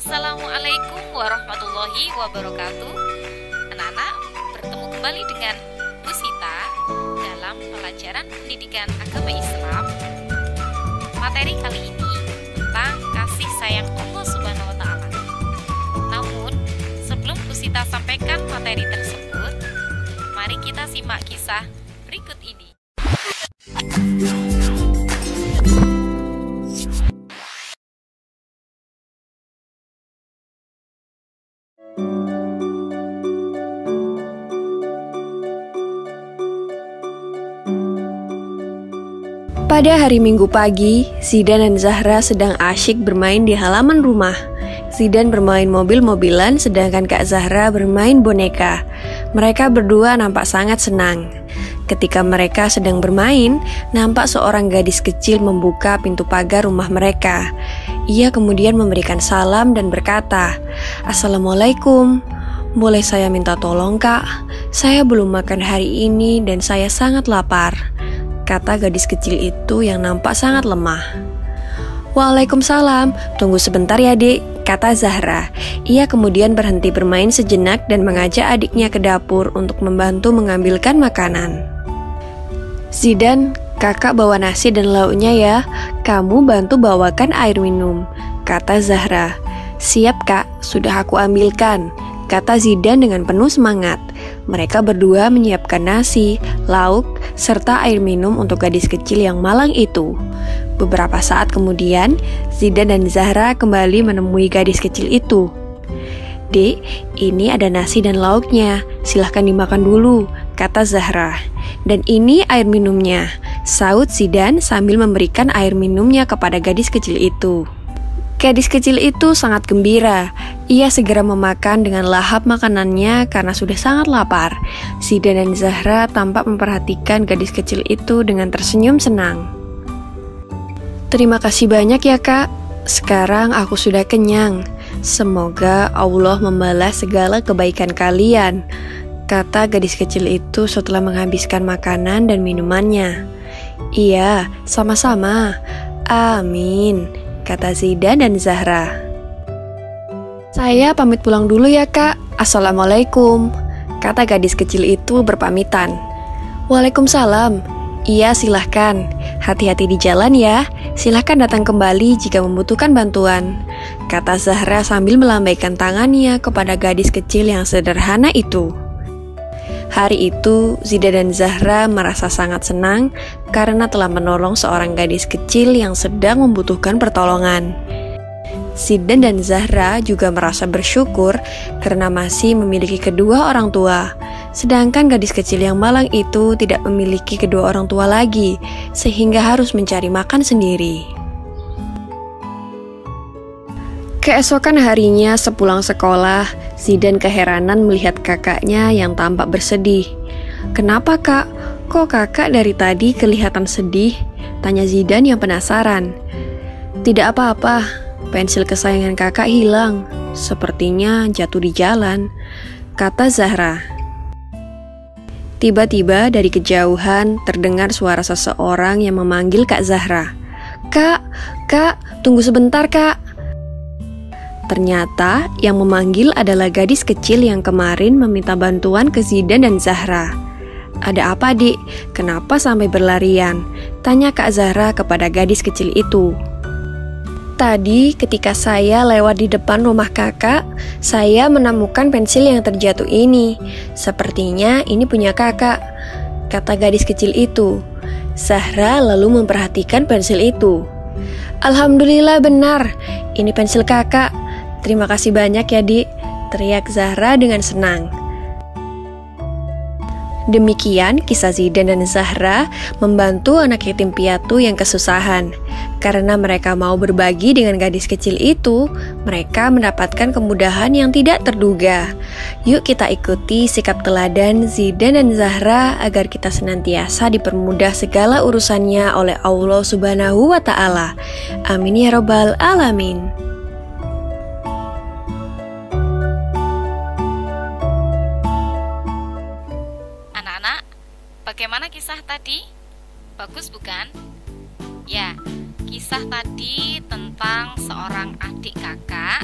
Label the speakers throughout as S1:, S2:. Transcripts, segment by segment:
S1: Assalamualaikum warahmatullahi wabarakatuh. Anak-anak, bertemu kembali dengan Bu Sita dalam pelajaran pendidikan agama Islam. Materi kali ini tentang kasih sayang Allah Subhanahu wa Ta'ala. Namun, sebelum Bu Sita sampaikan materi tersebut, mari kita simak kisah berikut ini.
S2: Pada hari Minggu pagi, Zidan dan Zahra sedang asyik bermain di halaman rumah. Zidan bermain mobil-mobilan, sedangkan Kak Zahra bermain boneka. Mereka berdua nampak sangat senang. Ketika mereka sedang bermain, nampak seorang gadis kecil membuka pintu pagar rumah mereka. Ia kemudian memberikan salam dan berkata, "Assalamualaikum. Boleh saya minta tolong, Kak? Saya belum makan hari ini dan saya sangat lapar," kata gadis kecil itu yang nampak sangat lemah. "Waalaikumsalam, tunggu sebentar ya Dek," kata Zahra. Ia kemudian berhenti bermain sejenak dan mengajak adiknya ke dapur untuk membantu mengambilkan makanan. "Zidan, kakak bawa nasi dan lauknya ya, kamu bantu bawakan air minum," kata Zahra. "Siap Kak, sudah aku ambilkan," kata Zidan dengan penuh semangat. Mereka berdua menyiapkan nasi, lauk, serta air minum untuk gadis kecil yang malang itu. Beberapa saat kemudian, Zidan dan Zahra kembali menemui gadis kecil itu. "Dek, ini ada nasi dan lauknya, silahkan dimakan dulu," kata Zahra. "Dan ini air minumnya," saut Zidan sambil memberikan air minumnya kepada gadis kecil itu. Gadis kecil itu sangat gembira. Ia segera memakan dengan lahap makanannya karena sudah sangat lapar. Zidan dan Zahra tampak memperhatikan gadis kecil itu dengan tersenyum senang. "Terima kasih banyak ya Kak. Sekarang aku sudah kenyang. Semoga Allah membalas segala kebaikan kalian," kata gadis kecil itu setelah menghabiskan makanan dan minumannya. "Iya, sama-sama. Amin," kata Zidan dan Zahra. "Saya pamit pulang dulu ya Kak. Assalamualaikum," kata gadis kecil itu berpamitan. "Waalaikumsalam. Iya silahkan. Hati-hati di jalan ya. Silahkan datang kembali jika membutuhkan bantuan," kata Zahra sambil melambaikan tangannya kepada gadis kecil yang sederhana itu. Hari itu, Zidan dan Zahra merasa sangat senang karena telah menolong seorang gadis kecil yang sedang membutuhkan pertolongan. Zidan dan Zahra juga merasa bersyukur karena masih memiliki kedua orang tua. Sedangkan gadis kecil yang malang itu tidak memiliki kedua orang tua lagi, sehingga harus mencari makan sendiri. Keesokan harinya sepulang sekolah, Zidan keheranan melihat kakaknya yang tampak bersedih. "Kenapa Kak? Kok kakak dari tadi kelihatan sedih?" tanya Zidan yang penasaran. "Tidak apa-apa, pensil kesayangan kakak hilang. Sepertinya jatuh di jalan," kata Zahra. Tiba-tiba dari kejauhan terdengar suara seseorang yang memanggil Kak Zahra. "Kak, Kak, tunggu sebentar Kak." Ternyata yang memanggil adalah gadis kecil yang kemarin meminta bantuan ke Zidan dan Zahra. "Ada apa Dik? Kenapa sampai berlarian?" tanya Kak Zahra kepada gadis kecil itu. "Tadi ketika saya lewat di depan rumah kakak, saya menemukan pensil yang terjatuh ini. Sepertinya ini punya kakak," kata gadis kecil itu. Zahra lalu memperhatikan pensil itu. "Alhamdulillah benar, ini pensil kakak. Terima kasih banyak ya Dik," teriak Zahra dengan senang. Demikian kisah Zidan dan Zahra membantu anak yatim piatu yang kesusahan. Karena mereka mau berbagi dengan gadis kecil itu, mereka mendapatkan kemudahan yang tidak terduga. Yuk kita ikuti sikap teladan Zidan dan Zahra agar kita senantiasa dipermudah segala urusannya oleh Allah Subhanahu wa Ta'ala. Amin ya Rabbal Alamin.
S1: Bagaimana kisah tadi? Bagus bukan? Ya, kisah tadi tentang seorang adik kakak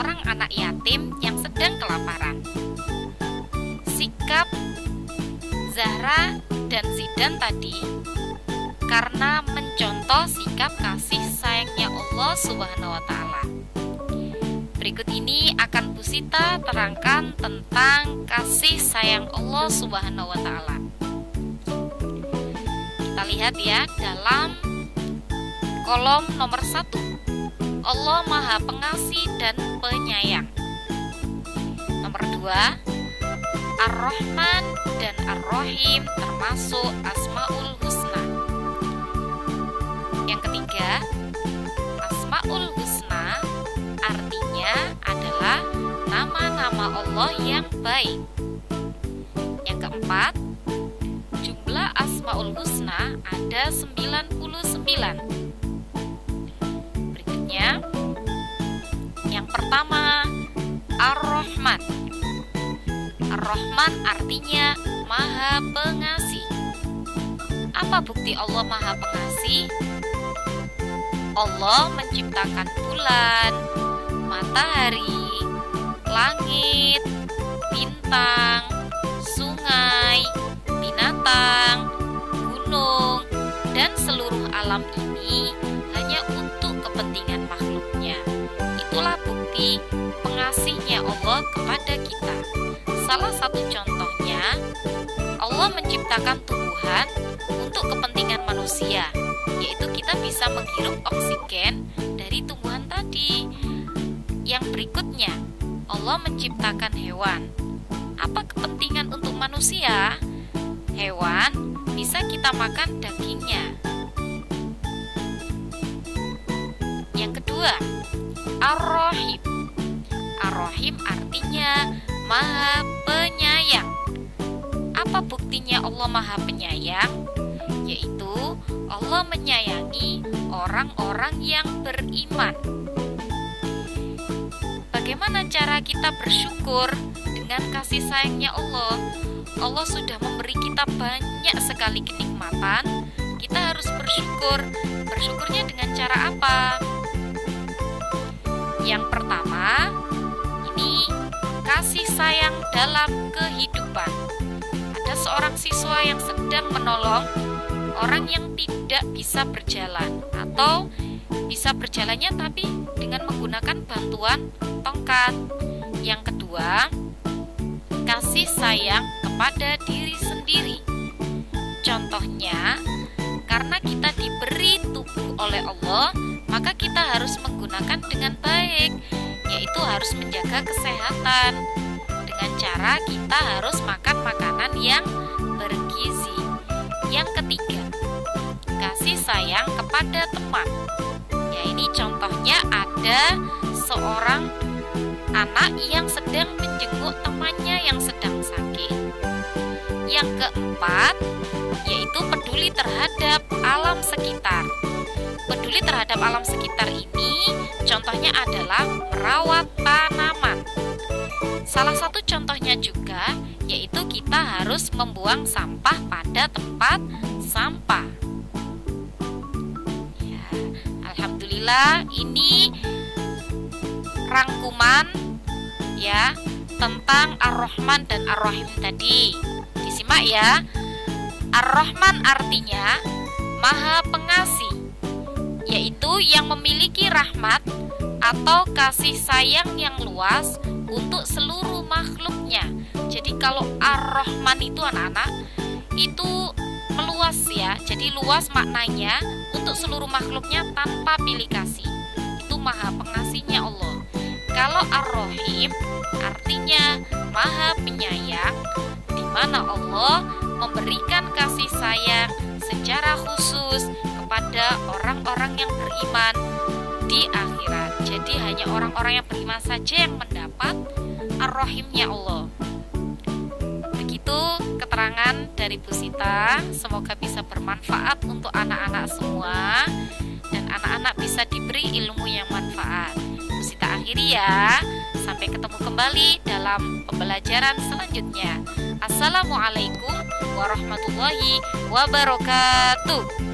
S1: seorang anak yatim yang sedang kelaparan. Sikap Zahra dan Zidan tadi karena mencontoh sikap kasih sayangnya Allah Subhanahu wa Ta'ala. Berikut ini akan Bu Sita terangkan tentang kasih sayang Allah Subhanahu wa Ta'ala. Kita lihat ya dalam kolom nomor 1. Allah Maha Pengasih dan Penyayang. Nomor 2, Ar-Rahman dan Ar-Rahim termasuk Asmaul Husna. Yang ketiga, Asmaul Husna artinya adalah nama-nama Allah yang baik. Yang keempat, jumlah Asmaul Husna ada 99. Berikutnya, yang pertama, Ar-Rahman. Ar-Rahman artinya Maha Pengasih. Apa bukti Allah Maha Pengasih? Allah menciptakan bulan, matahari, langit, bintang, sungai, binatang, gunung, dan seluruh alam ini hanya untuk kepentingan makhluknya. Itulah bukti pengasihnya Allah kepada kita. Salah satu contohnya, Allah menciptakan tumbuhan untuk kepentingan manusia, yaitu kita bisa menghirup oksigen dari tumbuhan tadi. Yang berikutnya, Allah menciptakan hewan. Apa kepentingan untuk manusia? Hewan bisa kita makan dagingnya. Yang kedua, Ar-Rahim. Ar-Rahim artinya Maha Penyayang. Apa buktinya Allah Maha Penyayang? Yaitu Allah menyayangi orang-orang yang beriman. Bagaimana cara kita bersyukur dengan kasih sayangnya Allah? Allah sudah memberi kita banyak sekali kenikmatan. Kita harus bersyukur. Bersyukurnya dengan cara apa? Yang pertama, ini kasih sayang dalam kehidupan. Ada seorang siswa yang sedang menolong orang yang tidak bisa berjalan, atau bisa berjalannya tapi dengan menggunakan bantuan tongkat. Yang kedua, kasih sayang kepada diri sendiri. Contohnya, karena kita diberi tubuh oleh Allah, maka kita harus menggunakan dengan baik, yaitu harus menjaga kesehatan. Dengan cara kita harus makan makanan yang bergizi. Yang ketiga, kasih sayang kepada teman. Ya, ini contohnya ada seorang anak yang sedang menjenguk temannya yang sedang sakit. Yang keempat, yaitu peduli terhadap alam sekitar. Peduli terhadap alam sekitar ini contohnya adalah merawat tanaman. Salah satu contohnya juga yaitu kita harus membuang sampah pada tempat sampah. Ya, alhamdulillah ini rangkuman ya tentang Ar-Rahman dan Ar-Rahim tadi. Disimak ya. Ar-Rahman artinya Maha Pengasih, yaitu yang memiliki rahmat atau kasih sayang yang luas untuk seluruh makhluknya. Jadi kalau Ar-Rahman itu anak-anak itu meluas ya. Jadi luas maknanya untuk seluruh makhluknya tanpa pilih kasih. Itu Maha Pengasihnya Allah. Kalau Ar-Rahim artinya Maha Penyayang, di mana Allah memberikan kasih sayang secara khusus kepada orang-orang yang beriman di akhirat. Jadi hanya orang-orang yang beriman saja yang mendapat Ar-Rahimnya Allah. Begitu keterangan dari Bu Sita. Semoga bisa bermanfaat untuk anak-anak semua dan anak-anak bisa diberi ilmu yang manfaat. Bu Sita akhiri ya. Sampai ketemu kembali dalam pembelajaran selanjutnya. Assalamualaikum warahmatullahi wabarakatuh.